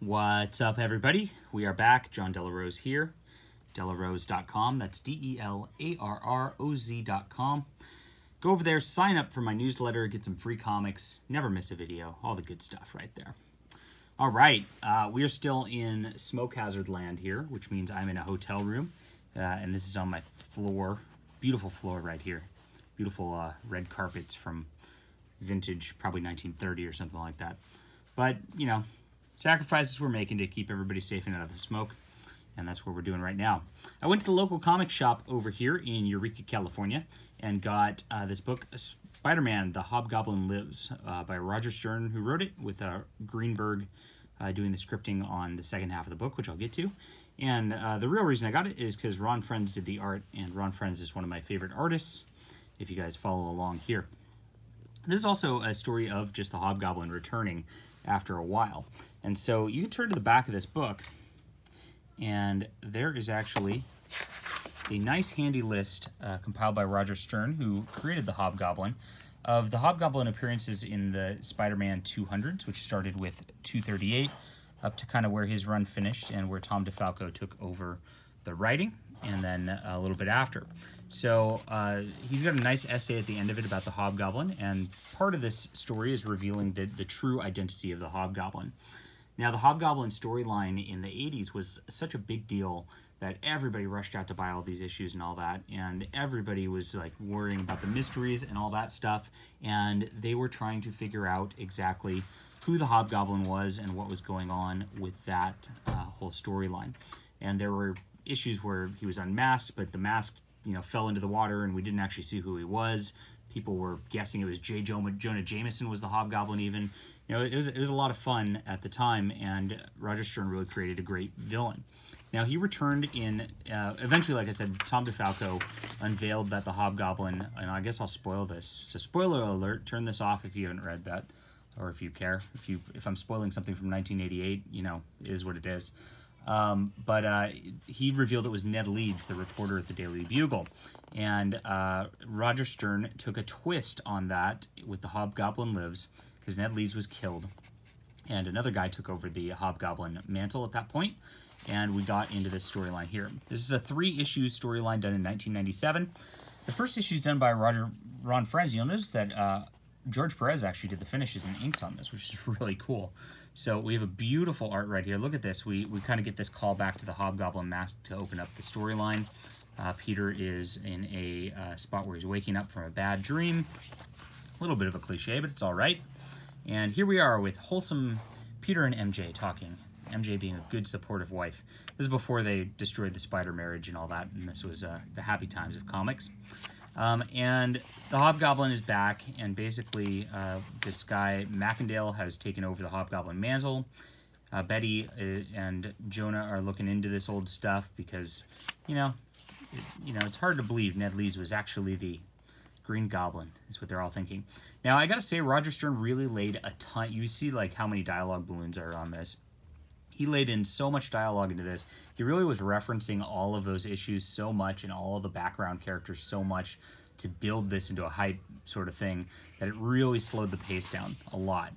What's up, everybody? We are back. John Delarose here. Delarose.com. That's DELARROZ.com. Go over there, sign up for my newsletter, get some free comics, never miss a video, all the good stuff right there. All right, we are still in smoke hazard land here, which means I'm in a hotel room, and this is on my floor. Beautiful floor right here. Beautiful red carpets from vintage, probably 1930 or something like that. But, you know, sacrifices we're making to keep everybody safe and out of the smoke, and that's what we're doing right now. I went to the local comic shop over here in Eureka, California, and got this book, Spider-Man, The Hobgoblin Lives, by Roger Stern, who wrote it, with Greenberg doing the scripting on the second half of the book, which I'll get to. And the real reason I got it is because Ron Frenz did the art, and Ron Frenz is one of my favorite artists, if you guys follow along here. This is also a story of just the Hobgoblin returning after a while. And so you can turn to the back of this book, and there is actually a nice handy list compiled by Roger Stern, who created the Hobgoblin, of the Hobgoblin appearances in the Spider-Man 200s, which started with 238, up to kind of where his run finished and where Tom DeFalco took over the writing, and then a little bit after. So he's got a nice essay at the end of it about the Hobgoblin, and part of this story is revealing the true identity of the Hobgoblin. Now, the Hobgoblin storyline in the 80s was such a big deal that everybody rushed out to buy all these issues and all that, and everybody was like worrying about the mysteries and all that stuff, and they were trying to figure out exactly who the Hobgoblin was and what was going on with that whole storyline. And there were issues where he was unmasked, but the mask, you know, fell into the water and we didn't actually see who he was. People were guessing it was J. Jonah Jameson was the Hobgoblin even. You know, it was a lot of fun at the time, and Roger Stern really created a great villain. Now, he returned in, eventually, like I said, Tom DeFalco unveiled that the Hobgoblin, and I guess I'll spoil this. So spoiler alert, turn this off if you haven't read that, or if you care. If I'm spoiling something from 1988, you know, it is what it is. But he revealed it was Ned Leeds, the reporter at the Daily Bugle. And Roger Stern took a twist on that with The Hobgoblin Lives, because Ned Leeds was killed, and another guy took over the Hobgoblin mantle at that point, and we got into this storyline here. This is a 3-issue storyline done in 1997. The first issue is done by Ron Frenz. You'll notice that George Perez actually did the finishes and inks on this, which is really cool. So we have a beautiful art right here. Look at this. We kind of get this call back to the Hobgoblin mask to open up the storyline. Peter is in a spot where he's waking up from a bad dream. A little bit of a cliche, but it's all right. And here we are with wholesome Peter and MJ talking. MJ being a good, supportive wife. This is before they destroyed the spider marriage and all that, and this was the happy times of comics. And the Hobgoblin is back, and basically this guy, Macendale, has taken over the Hobgoblin mantle. Betty and Jonah are looking into this old stuff because, you know, it's hard to believe Ned Leeds was actually the Green Goblin, is what they're all thinking. Now, I gotta say, Roger Stern really laid a ton. You see, like, how many dialogue balloons are on this. He laid in so much dialogue into this. He really was referencing all of those issues so much and all of the background characters so much to build this into a hype sort of thing that it really slowed the pace down a lot.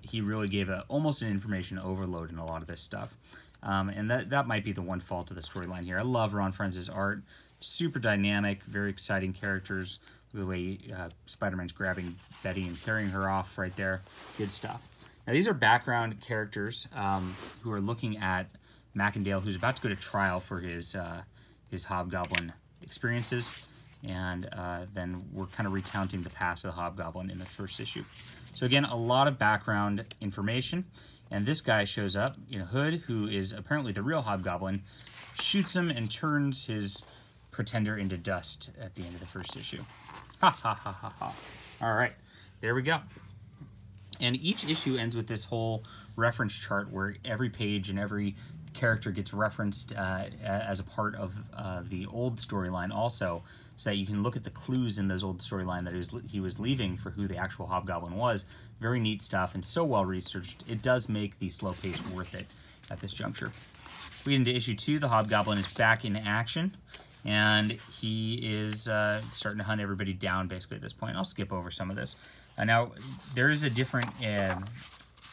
He really gave almost an information overload in a lot of this stuff. And that might be the one fault of the storyline here. I love Ron Frenz's art. Super dynamic, very exciting characters. The way Spider-Man's grabbing Betty and carrying her off right there. Good stuff. Now, these are background characters who are looking at Macendale, who's about to go to trial for his Hobgoblin experiences. And then we're kind of recounting the past of the Hobgoblin in the first issue. So again, a lot of background information. And this guy shows up, Hood, who is apparently the real Hobgoblin, shoots him and turns his pretender into dust at the end of the first issue. Ha ha ha ha ha. All right, there we go. And each issue ends with this whole reference chart where every page and every character gets referenced as a part of the old storyline also, so that you can look at the clues in those old storyline that he was leaving for who the actual Hobgoblin was. Very neat stuff and so well researched. It does make the slow pace worth it at this juncture. We get into issue 2. The Hobgoblin is back in action, and he is starting to hunt everybody down basically at this point. I'll skip over some of this. Now, there is a different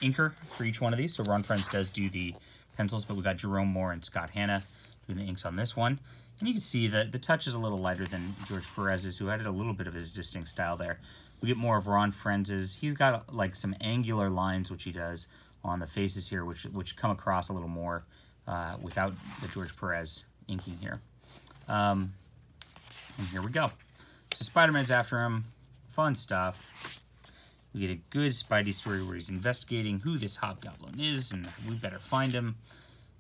inker for each one of these. So Ron Frenz does do the pencils, but we got Jerome Moore and Scott Hanna doing the inks on this one. And you can see that the touch is a little lighter than George Perez's, who added a little bit of his distinct style there. We get more of Ron Frenz's. He's got like some angular lines, which he does on the faces here, which come across a little more without the George Perez inking here. And here we go. So Spider-Man's after him. Fun stuff. We get a good Spidey story where he's investigating who this Hobgoblin is, and we better find him.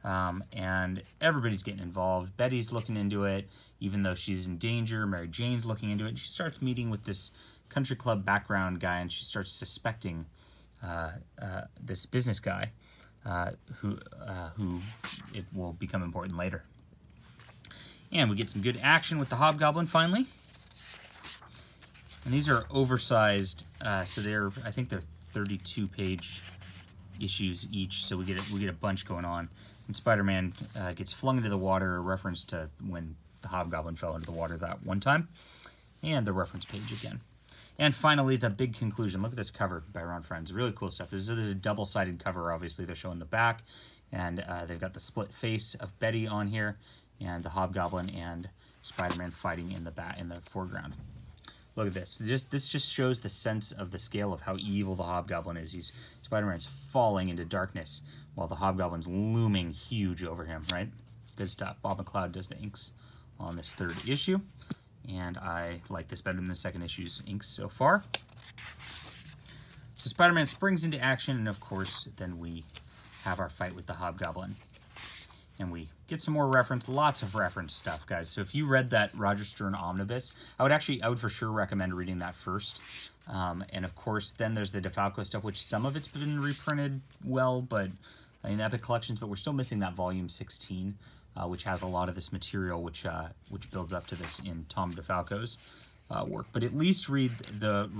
And everybody's getting involved. Betty's looking into it, even though she's in danger. Mary Jane's looking into it. She starts meeting with this country club background guy, and she starts suspecting this business guy, who it will become important later. And we get some good action with the Hobgoblin finally. And these are oversized, so I think they're 32-page issues each. So we get a bunch going on. And Spider-Man gets flung into the water, a reference to when the Hobgoblin fell into the water that one time, and the reference page again. And finally, the big conclusion. Look at this cover by Ron Frenz. Really cool stuff. This is a double-sided cover. Obviously, they're showing the back, and they've got the split face of Betty on here, and the Hobgoblin and Spider-Man fighting in the foreground. Look at this. This just shows the sense of the scale of how evil the Hobgoblin is. Spider-Man's falling into darkness while the Hobgoblin's looming huge over him, right? Good stuff. Bob McLeod does the inks on this third issue, and I like this better than the second issue's inks so far. So Spider-Man springs into action, and of course, then we have our fight with the Hobgoblin. And we get some more reference, lots of reference stuff, guys. So if you read that Roger Stern omnibus, I would for sure recommend reading that first. And of course, then there's the DeFalco stuff, which some of it's been reprinted well, but in Epic Collections, but we're still missing that volume 16, which has a lot of this material, which builds up to this in Tom DeFalco's work. But at least read the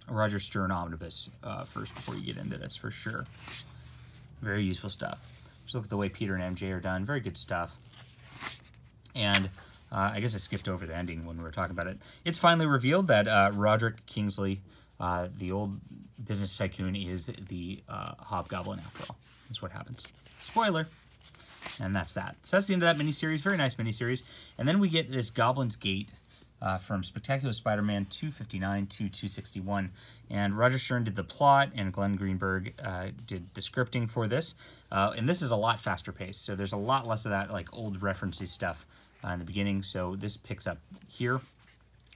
Roger Stern omnibus first before you get into this, for sure. Very useful stuff. Just look at the way Peter and MJ are done. Very good stuff. And I guess I skipped over the ending when we were talking about it. It's finally revealed that Roderick Kingsley, the old business tycoon, is the Hobgoblin after all. That's what happens. Spoiler. And that's that. So that's the end of that miniseries. Very nice miniseries. And then we get this Goblin's Gate from Spectacular Spider-Man 259 to 261. And Roger Stern did the plot, and Glenn Greenberg did the scripting for this. And this is a lot faster paced, so there's a lot less of that like old referencey stuff in the beginning. So this picks up here.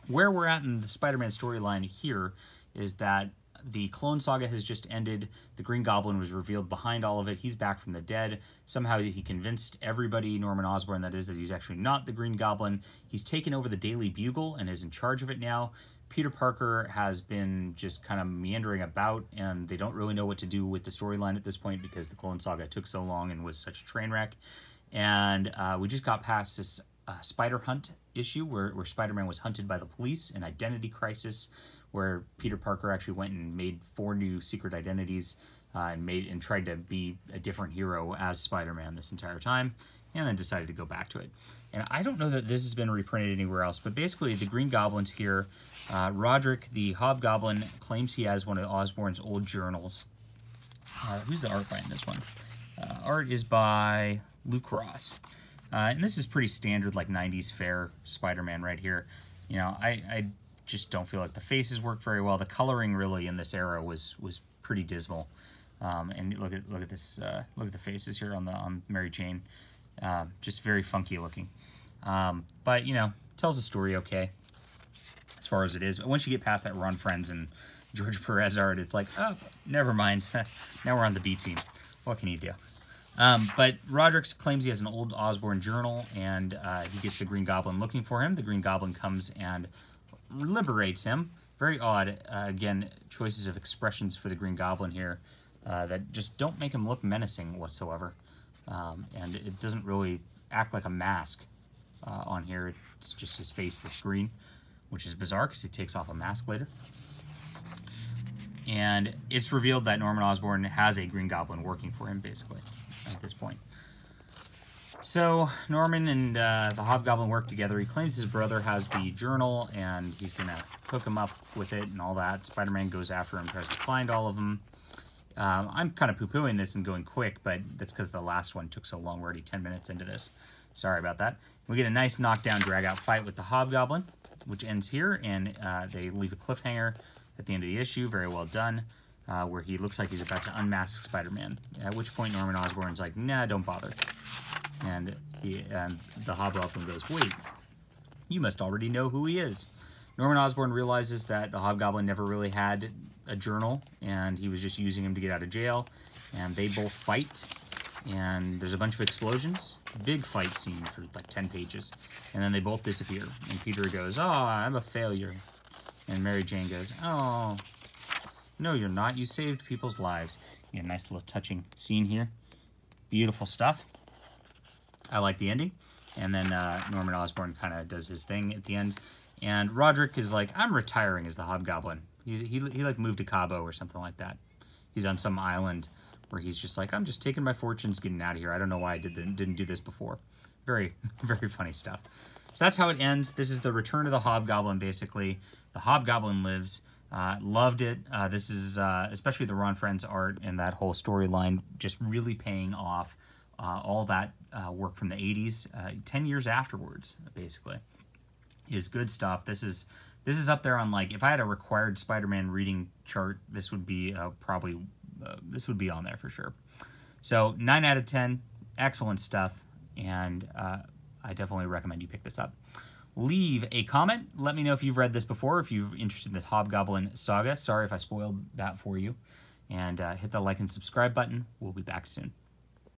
Where we're at in the Spider-Man storyline here is that the Clone Saga has just ended. The Green Goblin was revealed behind all of it. He's back from the dead. Somehow he convinced everybody, Norman Osborn that is, that he's actually not the Green Goblin. He's taken over the Daily Bugle and is in charge of it now. Peter Parker has been just kind of meandering about, and they don't really know what to do with the storyline at this point because the Clone Saga took so long and was such a train wreck. And we just got past this Spider Hunt issue where Spider-Man was hunted by the police, an identity crisis, where Peter Parker actually went and made 4 new secret identities and tried to be a different hero as Spider-Man this entire time, and then decided to go back to it. And I don't know that this has been reprinted anywhere else, but basically the Green Goblin's here. Roderick, the Hobgoblin, claims he has one of Osborn's old journals. Who's the art by in this one? Art is by Luke Ross. And this is pretty standard, like 90s fair Spider-Man right here. You know, I just don't feel like the faces work very well. The coloring really in this era was pretty dismal. And look at this. Look at the faces here on Mary Jane. Just very funky looking. But you know, tells the story okay as far as it is. But once you get past that Ron Frenz and George Perez art, it's like, oh, never mind. Now we're on the B team. What can you do? But Roderick claims he has an old Osborn journal, and he gets the Green Goblin looking for him. The Green Goblin comes and liberates him. Very odd, again, choices of expressions for the Green Goblin here that just don't make him look menacing whatsoever. And it doesn't really act like a mask on here. It's just his face that's green, which is bizarre because he takes off a mask later. And it's revealed that Norman Osborn has a Green Goblin working for him, basically, at this point. So Norman and the Hobgoblin work together. He claims his brother has the journal, and he's going to hook him up with it and all that. Spider-Man goes after him, tries to find all of them. I'm kind of poo-pooing this and going quick, but that's because the last one took so long. We're already 10 minutes into this. Sorry about that. We get a nice knockdown, drag-out fight with the Hobgoblin, which ends here, and they leave a cliffhanger at the end of the issue. Very well done, where he looks like he's about to unmask Spider-Man, at which point Norman Osborn's like, nah, don't bother. And the Hobgoblin goes, wait, you must already know who he is. Norman Osborn realizes that the Hobgoblin never really had a journal, and he was just using him to get out of jail, and they both fight, and there's a bunch of explosions. Big fight scene for like 10 pages, and then they both disappear, and Peter goes, oh, I'm a failure, and Mary Jane goes, oh, no, you're not. You saved people's lives. Yeah, nice little touching scene here. Beautiful stuff. I like the ending. And then Norman Osborn kind of does his thing at the end. And Roderick is like, I'm retiring as the Hobgoblin. He like moved to Cabo or something like that. He's on some island where he's just like, I'm just taking my fortunes, getting out of here. I don't know why I didn't do this before. Very, very funny stuff. So that's how it ends. This is the return of the Hobgoblin, basically. The Hobgoblin lives. Loved it. This is, especially the Ron Frenz art and that whole storyline, just really paying off all that work from the 80s, 10 years afterwards, basically, is good stuff. This is up there on, like, if I had a required Spider-Man reading chart, this would be probably, this would be on there for sure. So 9 out of 10, excellent stuff, and I definitely recommend you pick this up. Leave a comment. Let me know if you've read this before, if you're interested in the Hobgoblin saga. Sorry if I spoiled that for you. And hit the like and subscribe button. We'll be back soon.